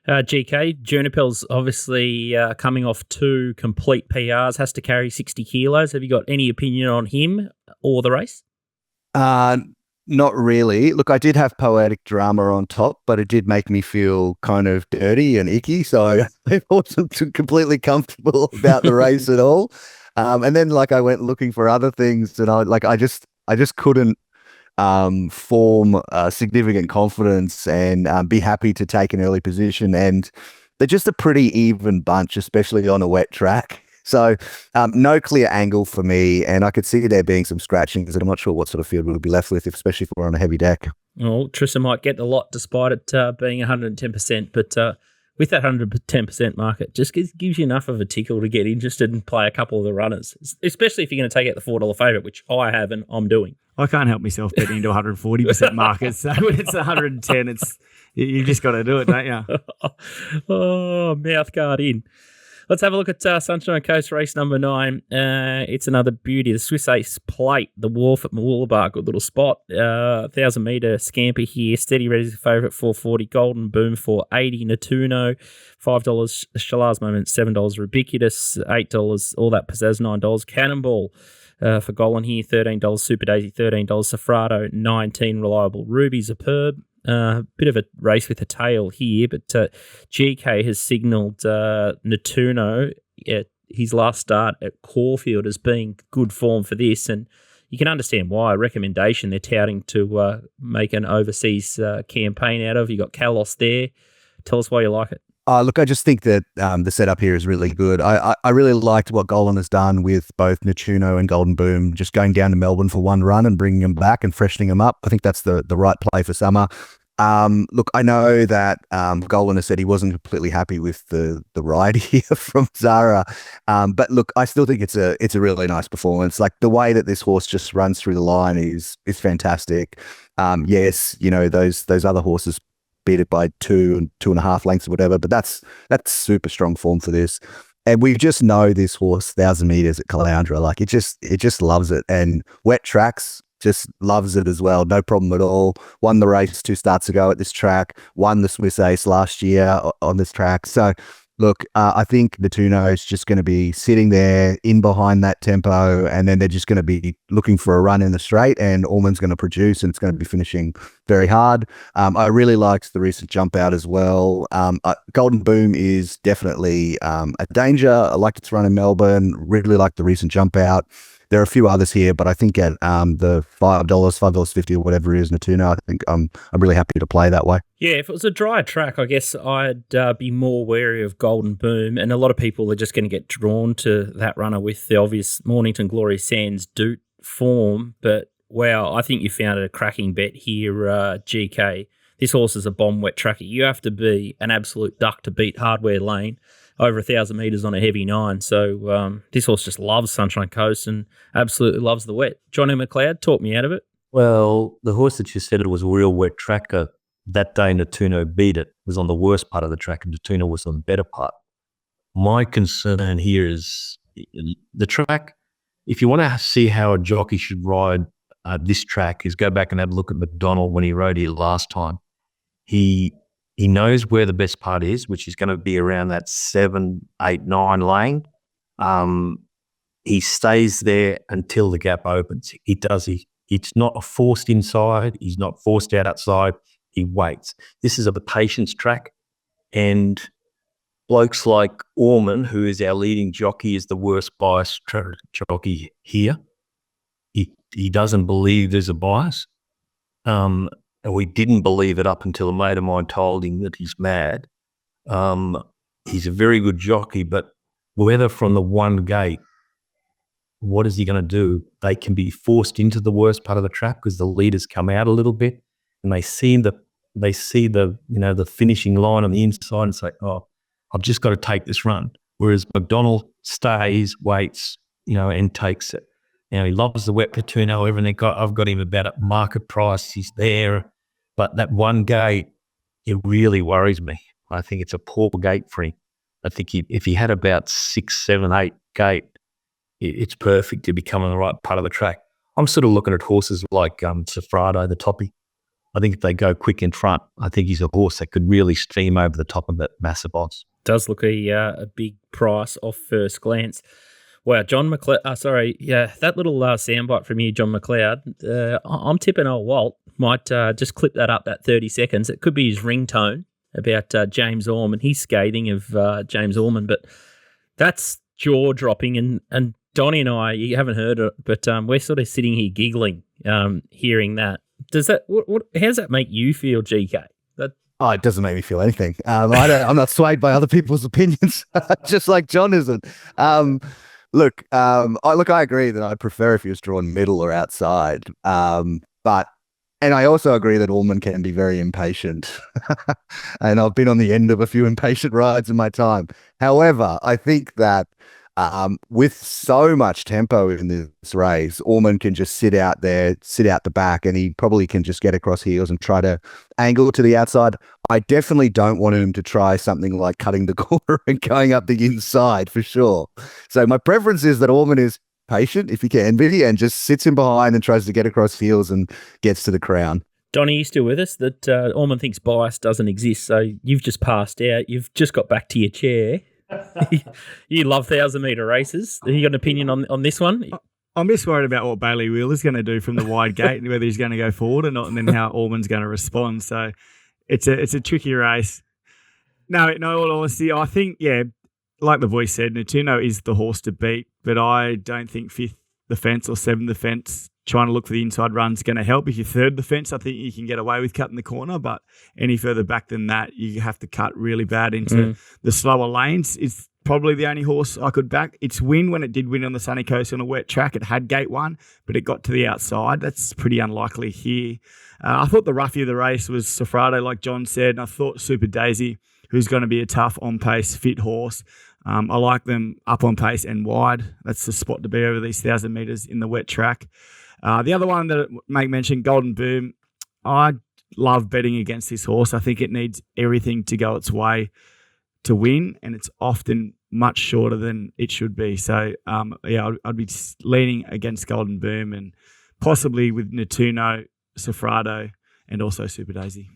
GK, Juniper's obviously coming off 2 complete PRs, has to carry 60 kilos. Have you got any opinion on him or the race? Not really. Look, I did have Poetic Drama on top, but it did make me feel kind of dirty and icky, so I wasn't completely comfortable about the race at all. And then, I went looking for other things, and I just couldn't form significant confidence and be happy to take an early position. And they're just a pretty even bunch, especially on a wet track. So no clear angle for me, and I could see there being some scratchings, and I'm not sure what sort of field we'll be left with, especially if we're on a heavy deck. Well, Trissa might get the lot despite it being 110%, but with that 110% market, just gives you enough of a tickle to get interested and play a couple of the runners, especially if you're going to take out the $4 favourite, which I have and I'm doing. I can't help myself betting into 140% markets. So when it's 110, you just got to do it, don't you? Oh, mouth guard in. Let's have a look at Sunshine Coast race number 9. It's another beauty. The Swiss Ace Plate, the Wharf at Mooloolaba, good little spot. 1,000-metre scamper here. Steady Ready's favourite, 440. Golden Boom, 480. Natuno, $5. Shalars Moment, $7. Ubiquitous, $8. All That Pizzazz, $9. Cannonball for Golan here, $13. Super Daisy, $13. Safrado, $19. Reliable Ruby, Superb. Bit of a race with a tail here, but GK has signalled Natuno at his last start at Caulfield as being good form for this, and you can understand why. A recommendation they're touting to make an overseas campaign out of. You got Kalos there. Tell us why you like it. Look, I just think that the setup here is really good. I really liked what Golan has done with both Natuno and Golden Boom, just going down to Melbourne for one run and bringing them back and freshening them up. I think that's the right play for summer. Look, I know that Golan has said he wasn't completely happy with the ride here from Zara, but look, I still think it's a really nice performance. Like the way that this horse just runs through the line is fantastic. Yes, those other horses beat it by 2 and 2.5 lengths or whatever, but that's super strong form for this. And we just know this horse 1,000 meters at Caloundra, like it just loves it. And wet tracks, just loves it as well. No problem at all. Won the race 2 starts ago at this track. Won the Swiss Ace last year on this track. So, look, I think the Tuno is just going to be sitting there in behind that tempo, and then they're just going to be looking for a run in the straight, and Allman's going to produce, and it's going to be finishing very hard. I really liked the recent jump out as well. Golden Boom is definitely a danger. I liked its run in Melbourne. Really liked the recent jump out. There are a few others here, but I think at the $5.50 or whatever it is, Natuno, I think I'm really happy to play that way. Yeah, if it was a drier track, I guess I'd be more wary of Golden Boom, and a lot of people are just going to get drawn to that runner with the obvious Mornington Glory Sands Doot form. But wow, I think you found a cracking bet here, GK. This horse is a bomb wet tracker. You have to be an absolute duck to beat Hardware Lane over 1,000 metres on a heavy 9. So this horse just loves Sunshine Coast and absolutely loves the wet. Johnny McLeod, talk me out of it. Well, the horse that you said it was a real wet tracker, that day Natuno beat it, was on the worst part of the track and Natuno was on the better part. My concern here is the track. If you want to see how a jockey should ride this track, is go back and have a look at McDonald when he rode here last time. He knows where the best part is, which is going to be around that 7, 8, 9 lane. He stays there until the gap opens. It's not forced inside. He's not forced outside. He waits. This is a patience track, and blokes like Allman, who is our leading jockey, is the worst bias jockey here. He doesn't believe there's a bias. And we didn't believe it up until a mate of mine told him that he's mad. He's a very good jockey, but whether from the one gate, what is he going to do? They can be forced into the worst part of the track because the leaders come out a little bit and they see the finishing line on the inside and say, "Oh, I've just got to take this run." Whereas McDonald stays, waits, and takes it. Now, he loves the wet Patuno, everything. I've got him about at market price. He's there. But that one gate, it really worries me. I think it's a poor gate for him. I think if he had about 6, 7, 8 gate, it's perfect to become on the right part of the track. I'm sort of looking at horses like Sofrado, the toppy. I think if they go quick in front, I think he's a horse that could really steam over the top of that massive odds. Does look a big price off first glance. Wow, John McLeod. That little soundbite from you, John McLeod. I'm tipping old Walt might just clip that up, that 30 seconds. It could be his ringtone about James Allman. He's scathing of James Allman, but that's jaw-dropping. And Donnie and I, you haven't heard it, but we're sort of sitting here giggling, hearing that. Does that? How does that make you feel, GK? Oh, it doesn't make me feel anything. I'm not swayed by other people's opinions, just like John isn't. Look, I agree that I'd prefer if he was drawn middle or outside. And I also agree that Allman can be very impatient. And I've been on the end of a few impatient rides in my time. However, I think that with so much tempo in this race, Allman can just sit out the back, and he probably can just get across heels and try to angle to the outside. I definitely don't want him to try something like cutting the corner and going up the inside for sure. So my preference is that Allman is patient, if he can be, and just sits in behind and tries to get across heels and gets to the crown. Donnie, you still with us? That Allman thinks bias doesn't exist, so you've just passed out. You've just got back to your chair. You love 1,000-metre races. Have you got an opinion on this one? I'm just worried about what Bailey Wheeler's going to do from the wide gate and whether he's going to go forward or not, and then how Allman's going to respond. So it's a tricky race. No, all honesty, I think, like the voice said, Natuno is the horse to beat, but I don't think 5th the fence or 7th the fence trying to look for the inside run is going to help. If you 3rd the fence, I think you can get away with cutting the corner, but any further back than that, you have to cut really bad into the slower lanes. It's probably the only horse I could back. It's win when it did win on the sunny coast on a wet track. It had gate 1, but it got to the outside. That's pretty unlikely here. I thought the roughie of the race was Sofrado, like John said, and I thought Super Daisy, who's going to be a tough on-pace, fit horse. I like them up on pace and wide. That's the spot to be over these 1,000 metres in the wet track. The other one that Meg mentioned, Golden Boom, I love betting against this horse. I think it needs everything to go its way to win, and it's often much shorter than it should be. So, I'd be leaning against Golden Boom and possibly with Natuno, Sofrado, and also Super Daisy.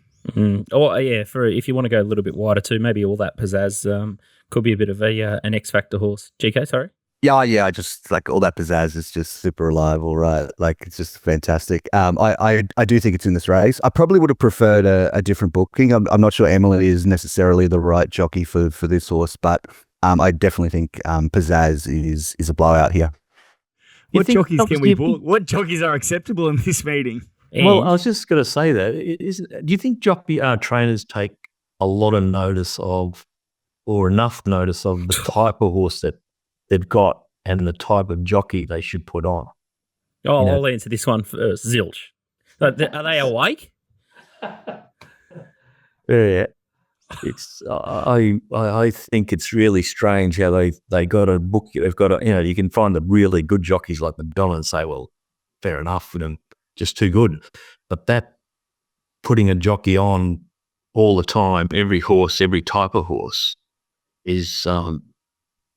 Or for if you want to go a little bit wider too, maybe all that pizzazz could be a bit of an X factor horse. GK, sorry. Yeah, I just like all that pizzazz is just super reliable, right? Like it's just fantastic. I do think it's in this race. I probably would have preferred a different booking. I'm not sure Emily is necessarily the right jockey for this horse, but I definitely think pizzazz is a blowout here. What jockeys can we book? What jockeys are acceptable in this meeting? Well, I was just going to say that. Do you think jockey trainers take a lot of notice of, or enough notice of, the type of horse that they've got and the type of jockey they should put on? I'll answer this one first. Zilch. Are they awake? Yeah. It's I think it's really strange how they got a book. They've got you can find the really good jockeys like McDonald and say, well, fair enough for them. Just too good. But that putting a jockey on all the time, every horse, every type of horse, is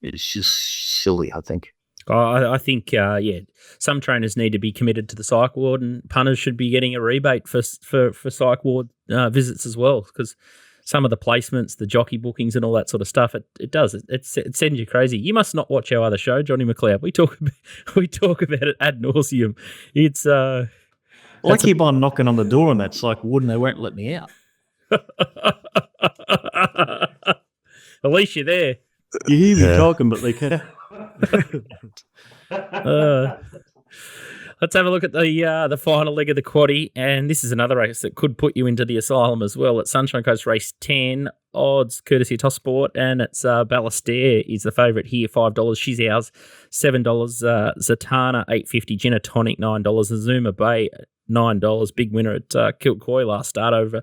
it's just silly, I think. I think, some trainers need to be committed to the psych ward, and punters should be getting a rebate for psych ward visits as well, because some of the placements, the jockey bookings and all that sort of stuff, it sends you crazy. You must not watch our other show, Johnny McLeod. We talk about it ad nauseum. It's I keep on knocking on the door on that psych ward and they won't let me out. At least you're there. You hear me talking, but they can't. Let's have a look at the final leg of the quaddie, and this is another race that could put you into the asylum as well. It's Sunshine Coast Race 10, odds courtesy of TopSport, and it's Ballastair is the favourite here, $5. She's ours, $7. Zatanna, $8.50. Gina Tonic, $9. Azuma Bay, $9. Big winner at Kilcoy last start over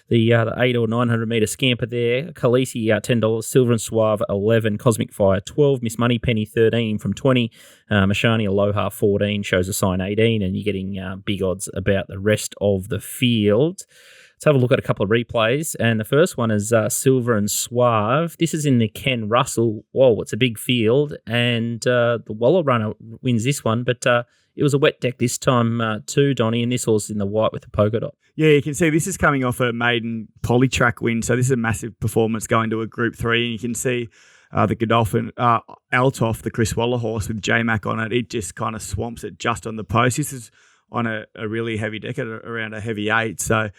the 8 or 900 metre scamper there. Khaleesi, $10. Silver and Suave, $11. Cosmic Fire, $12. Miss Moneypenny, $13 from $20. Mashani Aloha, $14. Shows a sign, $18. And you're getting big odds about the rest of the field. Let's have a look at a couple of replays. And the first one is Silver and Suave. This is in the Ken Russell. Whoa, it's a big field. And the Waller runner wins this one. But it was a wet deck this time too, Donnie. And this horse is in the white with the polka dot. Yeah, you can see this is coming off a maiden polytrack win. So this is a massive performance going to a Group 3. And you can see the Godolphin Altoff, the Chris Waller horse with J-Mac on it. It just kind of swamps it just on the post. This is on a really heavy deck at around a heavy 8. So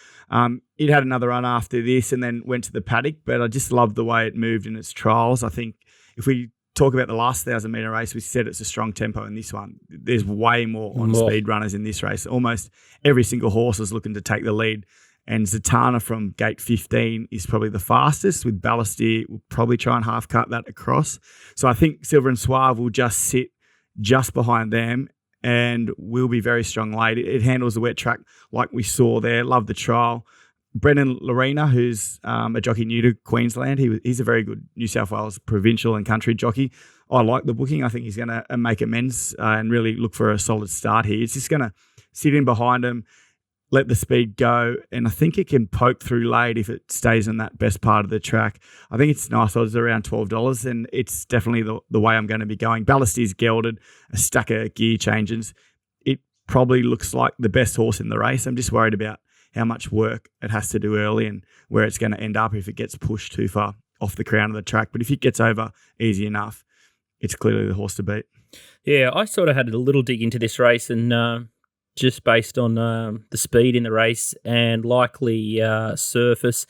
it had another run after this and then went to the paddock. But I just love the way it moved in its trials. I think if we talk about the last 1,000-metre race, we said it's a strong tempo in this one. There's way more on-speed runners in this race. Almost every single horse is looking to take the lead. And Zatanna from gate 15 is probably the fastest, with Ballastair will probably try and half-cut that across. So I think Silver and Suave will just sit just behind them and will be very strong late. It handles the wet track like we saw there. Love the trial. Brendan Lorena, who's a jockey new to Queensland, he's a very good New South Wales provincial and country jockey. I like the booking. I think he's going to make amends and really look for a solid start here. It's just going to sit in behind him, let the speed go, and I think it can poke through late if it stays in that best part of the track. I think it's nice odds around $12, and it's definitely the way I'm going to be going. Ballastair's gelded, a stack of gear changes. It probably looks like the best horse in the race. I'm just worried about how much work it has to do early and where it's going to end up if it gets pushed too far off the crown of the track. But if it gets over easy enough, it's clearly the horse to beat. Yeah, I sort of had a little dig into this race, and just based on the speed in the race and likely surface,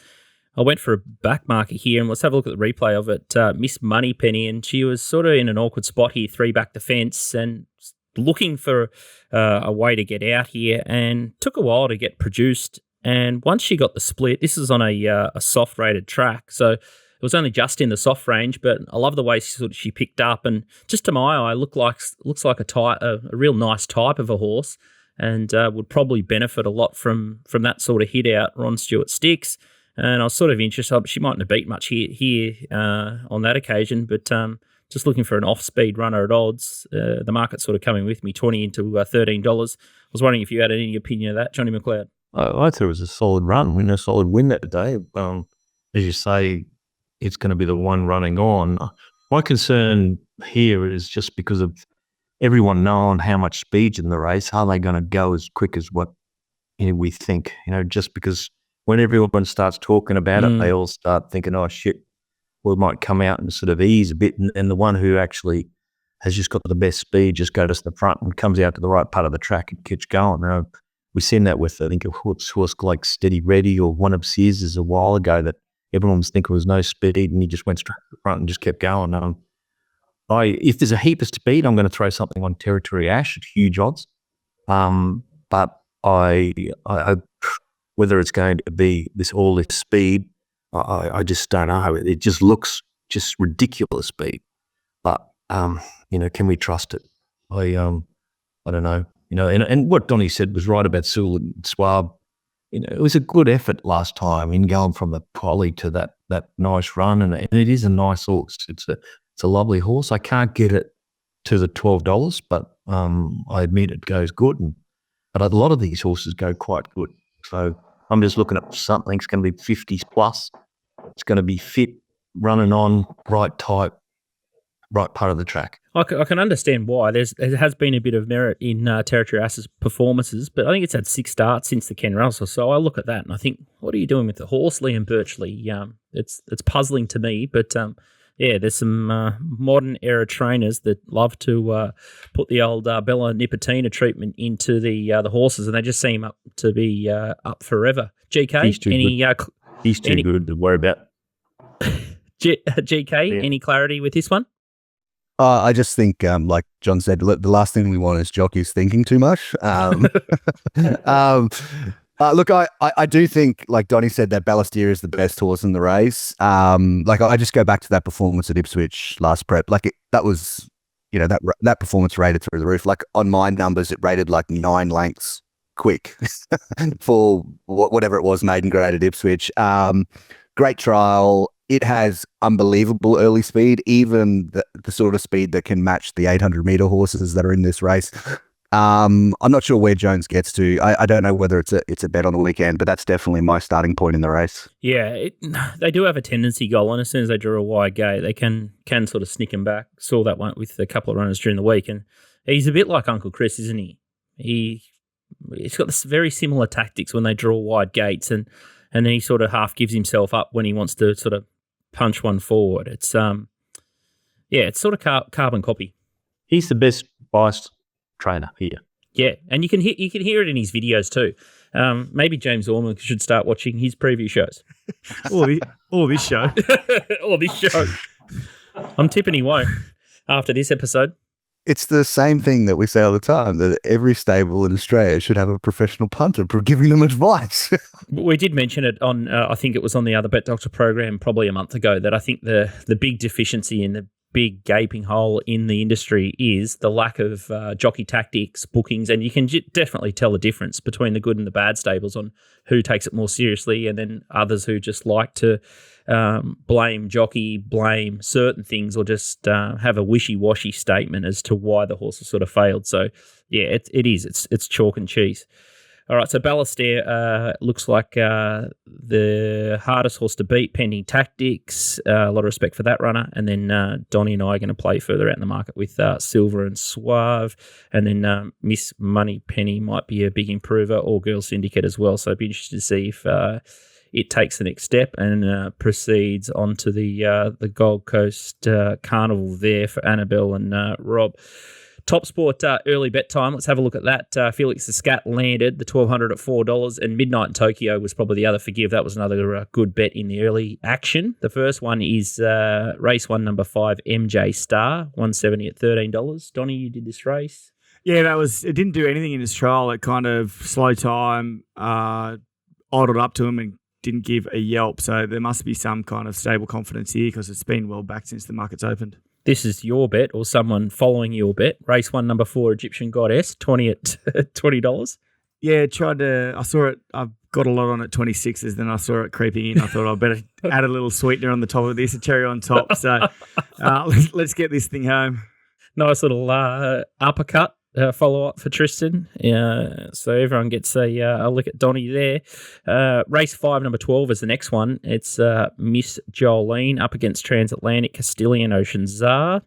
I went for a back marker here, and let's have a look at the replay of it. Miss Moneypenny, and she was sort of in an awkward spot here, 3 back the fence, and looking for a way to get out here, and took a while to get produced. And once she got the split, this is on a soft rated track, so it was only just in the soft range, but I love the way she picked up, and just to my eye, looks like a real nice type of a horse, and would probably benefit a lot from that sort of hit out Ron Stewart sticks. And I was sort of interested. She mightn't have beat much here on that occasion, but just looking for an off-speed runner at odds. The market's sort of coming with me, $20 into $13. I was wondering if you had any opinion of that, Johnny McLeod. I thought it was a solid run, a solid win that day. As you say, it's going to be the one running on. My concern here is just because of everyone knowing how much speed's in the race, are they going to go as quick as what we think? Just because when everyone starts talking about it, they all start thinking, oh, shit, we might come out and sort of ease a bit. And the one who actually has just got the best speed just go to the front and comes out to the right part of the track and keeps going. We've seen that with, I think, a horse like Steady Ready or one of Sears's a while ago that everyone was thinking was no speed and he just went straight to the front and just kept going. If there's a heap of speed, I'm going to throw something on Territory Ash at huge odds. But I whether it's going to be this speed, I just don't know. It just looks just ridiculous speed. But can we trust it? I don't know. And what Donnie said was right about Sewell and Swab. It was a good effort last time in going from the poly to that nice run, and it is a nice horse. It's a lovely horse. I can't get it to the $12, but I admit it goes good. But a lot of these horses go quite good. So I'm just looking at something that's going to be 50s plus. It's going to be fit, running on, right type, right part of the track. I can understand why. There has been a bit of merit in Territory Ass's performances, but I think it's had 6 starts since the Ken Russell. So I look at that and I think, what are you doing with the horse, Liam Birchley? It's puzzling to me, but there's some modern era trainers that love to put the old Bella Nipotina treatment into the horses, and they just seem up to be up forever. GK, He's too good to worry about. GK, any clarity with this one? I just think, like John said, the last thing we want is jockeys thinking too much. Look, I do think, like Donnie said, that Ballastier is the best horse in the race. I just go back to that performance at Ipswich last prep. That was, that performance rated through the roof. Like on my numbers, it rated like 9 lengths quick for whatever it was, maiden grade at Ipswich. Great trial. It has unbelievable early speed, even the sort of speed that can match the 800-meter horses that are in this race. I'm not sure where Jones gets to. I don't know whether it's a bet on the weekend, but that's definitely my starting point in the race. Yeah, they do have a tendency, Golan. As soon as they draw a wide gate, they can sort of snick him back. Saw that one with a couple of runners during the week, and he's a bit like Uncle Chris, isn't he? He's got this very similar tactics when they draw wide gates, and then he sort of half gives himself up when he wants to sort of punch one forward. It's it's sort of carbon copy. He's the best biased trainer here. Yeah, and you can hear it in his videos too. Maybe James Orman should start watching his preview shows. or this show. Or this show. I'm tipping he won't after this episode. It's the same thing that we say all the time, that every stable in Australia should have a professional punter giving them advice. We did mention it on, I think it was on the other Bet Doctor program probably a month ago, that I think the big deficiency in the big gaping hole in the industry is the lack of jockey tactics, bookings, and you can definitely tell the difference between the good and the bad stables on who takes it more seriously, and then others who just like to blame jockey, blame certain things, or just have a wishy-washy statement as to why the horse has sort of failed. So, yeah, it is. It's chalk and cheese. All right, so Ballastier looks like the hardest horse to beat, pending tactics. A lot of respect for that runner. And then Donnie and I are going to play further out in the market with Silver and Suave. And then Miss Money Penny might be a big improver, or Girl Syndicate as well. So I'd be interested to see if it takes the next step and proceeds onto the Gold Coast Carnival there for Annabelle and Rob. TopSport early bet time. Let's have a look at that. Felix the Scat landed the $1,200 at $4, and Midnight in Tokyo was probably the other forgive. That was another good bet in the early action. The first one is race 1, number 5, MJ Star, $170 at $13. Donnie, you did this race. Yeah, it didn't do anything in his trial. It kind of slow time, idled up to him and didn't give a yelp. So there must be some kind of stable confidence here because it's been well back since the market's opened. This is your bet or someone following your bet. Race 1, number 4, Egyptian Goddess, 20 at $20. Yeah, I saw it. I've got a lot on at 26s. Then I saw it creeping in. I thought I'd better add a little sweetener on the top of this, a cherry on top. So let's get this thing home. Nice little uppercut. Follow-up for Tristan. So everyone gets a look at Donnie there. Race 5, number 12 is the next one. It's Miss Jolene up against Transatlantic Castilian Ocean Czar.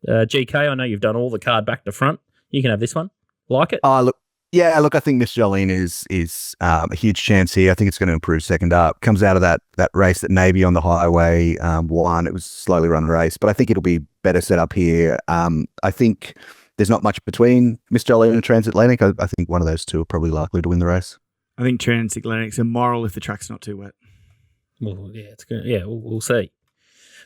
GK, I know you've done all the card back to front. You can have this one. Like it? Look, I think Miss Jolene is a huge chance here. I think it's going to improve second up. Comes out of that race at Navy on the highway, won. It was a slowly run race, but I think it'll be better set up here. I think there's not much between Miss Jolene and Transatlantic. I think one of those two are probably likely to win the race. I think Transatlantic's immoral if the track's not too wet. Well, yeah, it's good. Yeah, we'll see.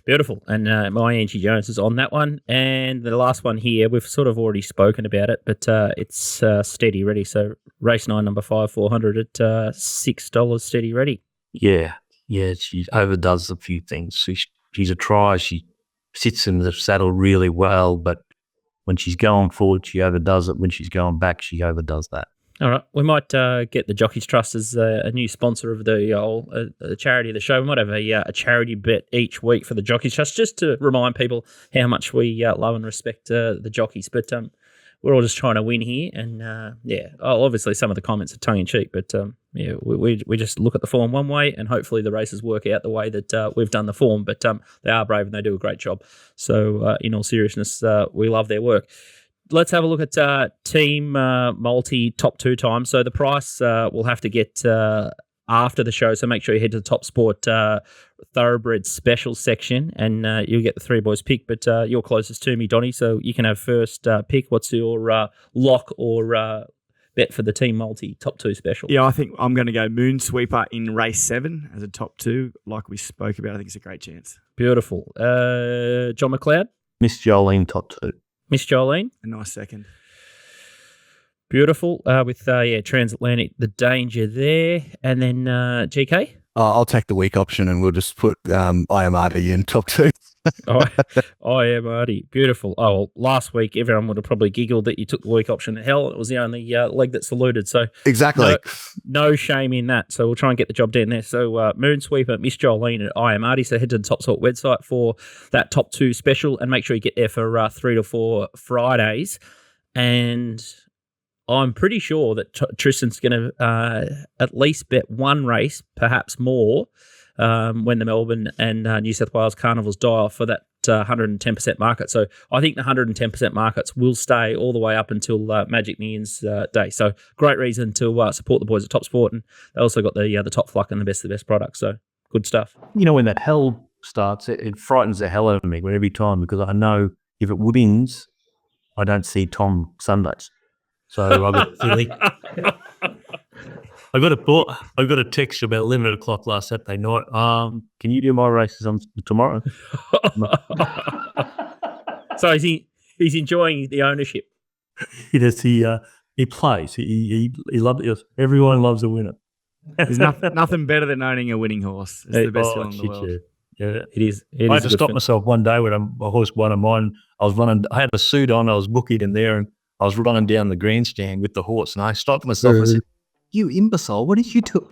Beautiful. And my Angie Jones is on that one. And the last one here, we've sort of already spoken about it, but it's steady ready. So race 9, number 5, 400 at $6 steady ready. Yeah, she overdoes a few things. She's a try. She sits in the saddle really well, but when she's going forward, she overdoes it. When she's going back, she overdoes that. All right, we might get the Jockeys Trust as a new sponsor of the charity of the show. We might have a charity bet each week for the Jockeys Trust, just to remind people how much we love and respect the jockeys. But we're all just trying to win here, and obviously some of the comments are tongue in cheek, but we just look at the form one way, and hopefully the races work out the way that we've done the form. But they are brave and they do a great job. So in all seriousness, we love their work. Let's have a look at Team Multi top 2 times. So the price we'll have to get after the show. So make sure you head to the TopSport Thoroughbred Special section, and you'll get the 3 boys pick. But you're closest to me, Donnie, so you can have first pick. What's your lock or bet for the Team Multi top 2 special? Yeah, I think I'm going to go Moonsweeper in race 7 as a top 2, like we spoke about. I think it's a great chance. Beautiful. John McLeod? Miss Jolene top 2. Miss Jolene? A nice second. Beautiful. With Transatlantic, the danger there. And then GK? I'll take the weak option and we'll just put I Am Artie in top 2. I Am Artie. Beautiful. Oh, well, last week everyone would have probably giggled that you took the weak option. Hell, it was the only leg that saluted. So exactly. No shame in that. So we'll try and get the job done there. So Moonsweeper, Miss Jolene and I Am Artie. So head to the TopSport website for that top 2 special, and make sure you get there for 3 to 4 Fridays. And I'm pretty sure that Tristan's going to at least bet one race, perhaps more, when the Melbourne and New South Wales Carnivals die off for that 110% market. So I think the 110% markets will stay all the way up until Magic Millions Day. So great reason to support the boys at TopSport, and they also got the top fluck and the best of the best products. So good stuff. You know, when that hell starts, it frightens the hell out of me every time, because I know if it wins, I don't see Tom Sundays. So I got a text about 11 o'clock last Saturday night. Can you do my races on tomorrow? So he's enjoying the ownership. He plays. He loves it. Everyone loves a winner. There's nothing better than owning a winning horse. It's the best feeling in the world. Yeah, it is. I had to stop myself one day when a horse won of mine. I had a suit on. I was bookied in there, and I was running down the grandstand with the horse, and I stopped myself and said, "You imbecile, what did you do?"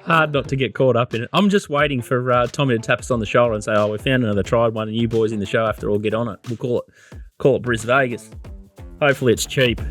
Hard not to get caught up in it. I'm just waiting for Tommy to tap us on the shoulder and say, "Oh, we found another tried one, and you boys in the show have to all get on it. We'll call it Brisvegas. Hopefully it's cheap."